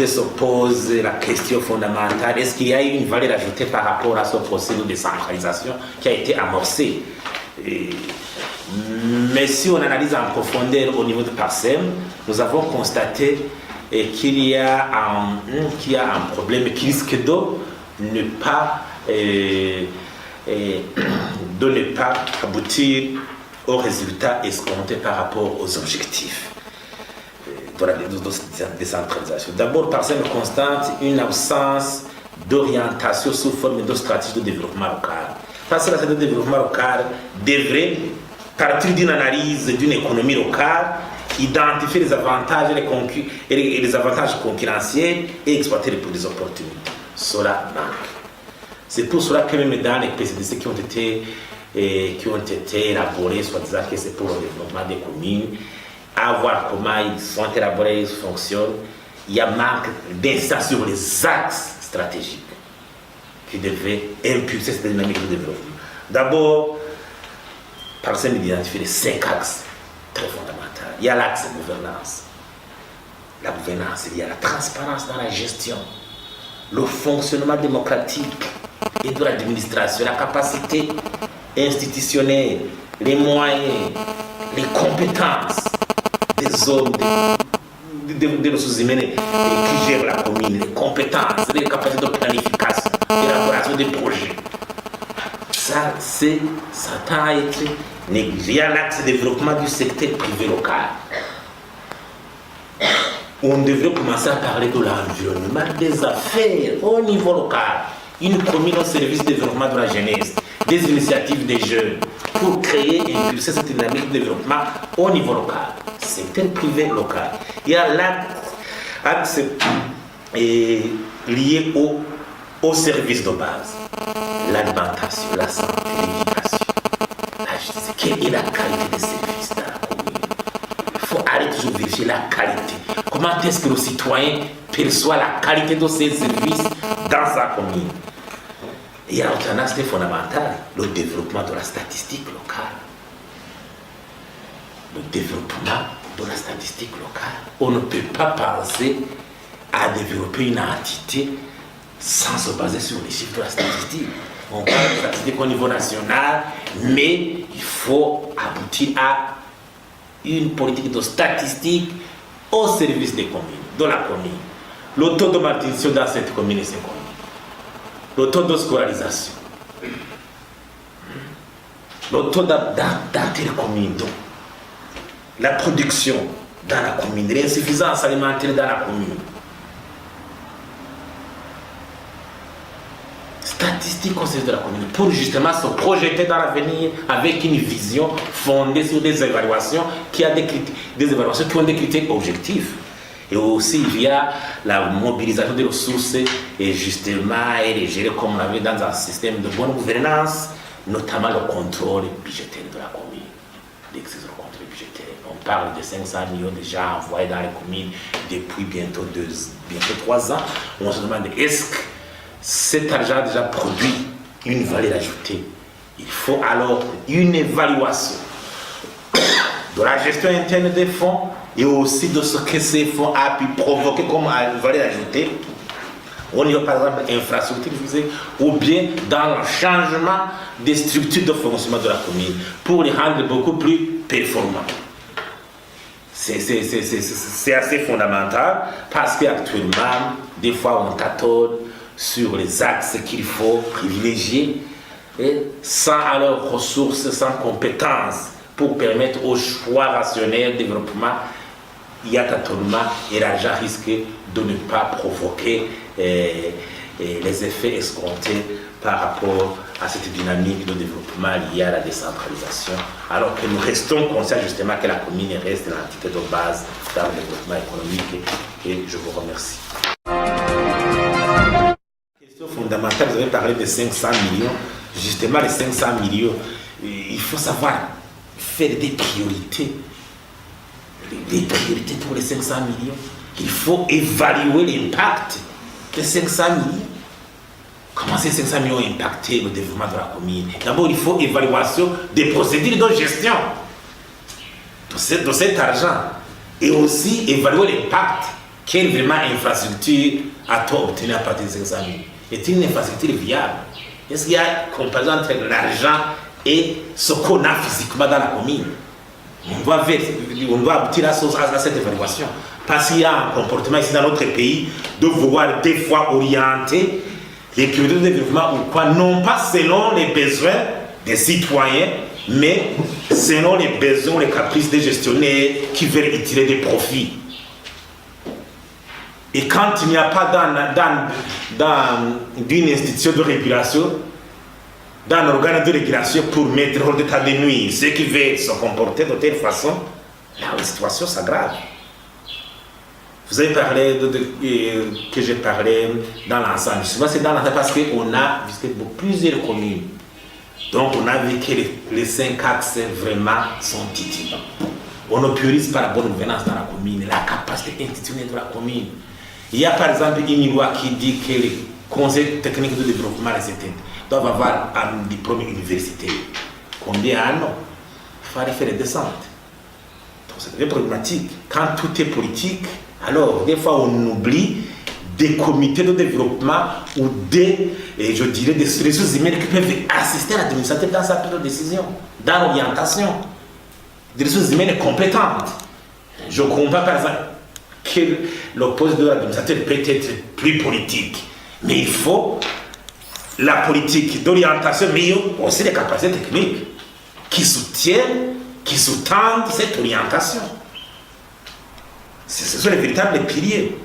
l'université se pose la question fondamentale, est-ce qu'il y a une valeur ajoutée par rapport à ce processus de décentralisation qui a été amorcé? Mais si on analyse en profondeur au niveau de PARSEM, nous avons constaté qu'il y a un problème qui risque de ne pas aboutir aux résultats escomptés par rapport aux objectifs de la décentralisation. D'abord, PARSEM constate une absence d'orientation sous forme de stratégie de développement local. Parce que la stratégie de développement local devrait partir d'une analyse d'une économie locale, identifier les avantages et les avantages concurrentiels et exploiter les opportunités. Cela manque. C'est pour cela que même dans les PCDC qui ont été élaborés, soit disant que c'est pour le développement des communes, à voir comment ils sont élaborés, ils fonctionnent, il y a manque d'insistance sur les axes stratégiques qui devaient impulser cette dynamique de développement. D'abord, PARSEM identifie les 5 axes très fondamentaux. Il y a l'axe gouvernance. La gouvernance, il y a la transparence dans la gestion, le fonctionnement démocratique et de l'administration, la capacité institutionnelle, les moyens, les compétences des hommes, des ressources humaines qui gèrent la commune, les compétences, les capacités de planification, d'élaboration des projets. Ça tend à être négligé. Il y a l'axe de développement du secteur privé local. On devrait commencer à parler de l'environnement, des affaires au niveau local. Une commune au service du développement de la jeunesse, des initiatives des jeunes pour créer et impulser cette dynamique de développement au niveau local. Secteur privé local. Il y a l'axe lié aux services de base. L'alimentation, la santé, l'éducation, la justice. Quelle est la qualité des services dans la commune? Il faut aller toujours vérifier la qualité. Comment est-ce que le citoyen perçoit la qualité de ces services dans sa commune? Il y a un aspect fondamental, le développement de la statistique locale. Le développement de la statistique locale. On ne peut pas penser à développer une entité sans se baser sur les chiffres de la statistique. On parle de statistique au niveau national, mais il faut aboutir à une politique de statistique au service des communes, de la commune. Le taux de malnutrition dans cette commune est 50. Le taux de scolarisation, le taux d'intercommune, la production dans la commune, l'insuffisance alimentaire dans la commune. Statistiques au service de la commune pour justement se projeter dans l'avenir avec une vision fondée sur des évaluations qui ont des critères objectifs. Et aussi via la mobilisation des ressources et justement les gérer comme on avait dans un système de bonne gouvernance, notamment le contrôle budgétaire de la commune, l'exercice du contrôle budgétaire. On parle de 500 millions déjà envoyés dans les communes depuis bientôt 3 ans. On se demande est-ce que cet argent a déjà produit une valeur ajoutée? Il faut alors une évaluation de la gestion interne des fonds et aussi de ce que ces fonds ont pu provoquer comme valeur ajoutée au niveau par exemple infrastructure ou bien dans le changement des structures de fonctionnement de la commune pour les rendre beaucoup plus performants. C'est assez fondamental parce qu'actuellement, des fois on tâtonne sur les axes qu'il faut privilégier et sans alors ressources, sans compétences pour permettre au choix rationnel de développement, il y a tâtonnement et l'argent risque de ne pas provoquer les effets escomptés par rapport à cette dynamique de développement liée à la décentralisation, alors que nous restons conscients justement que la commune reste l'entité de base dans le développement économique et je vous remercie. Question fondamentale, vous avez parlé de 500 millions, justement les 500 millions, il faut savoir faire des priorités. Des priorités pour les 500 millions. Il faut évaluer l'impact des 500 millions. Comment ces 500 millions ont impacté le développement de la commune? D'abord, il faut évaluation des procédures de gestion de cet argent et aussi évaluer l'impact quelle vraiment infrastructure a-t-on obtenu à partir de ces examens? Est-il une infrastructure viable? Est-ce qu'il y a une comparaison entre l'argent et ce qu'on a physiquement dans la commune? On doit aboutir à cette évaluation. Parce qu'il y a un comportement ici dans notre pays de vouloir des fois orienter les priorités de développement ou quoi, non pas selon les besoins des citoyens, mais selon les besoins, les caprices des gestionnaires qui veulent y tirer des profits. Et quand il n'y a pas d'une institution de régulation, d'un organe de régulation pour mettre hors d'état de nuit ceux qui veulent se comporter de telle façon, là la situation s'aggrave. Vous avez parlé que j'ai parlé dans l'ensemble. Souvent c'est dans l'ensemble parce qu'on a visité plusieurs communes. Donc on a vu que les 5 axes vraiment sont titilants. On ne priorise pas la bonne gouvernance dans la commune, la capacité institutionnelle de la commune. Il y a par exemple une loi qui dit que les conseils techniques de développement doivent avoir un diplôme universitaire. Combien à an? Il faut aller faire des descentes. Donc c'est très problématique. Quand tout est politique, alors des fois on oublie des comités de développement ou des ressources humaines qui peuvent assister à l'administrateur dans sa prise de décision, dans l'orientation. Des ressources humaines compétentes. Je comprends par exemple que le poste de l'administrateur peut être plus politique, mais il faut la politique d'orientation, mais aussi les capacités techniques qui soutiennent, qui sous-tendent cette orientation. Ce sont les véritables piliers.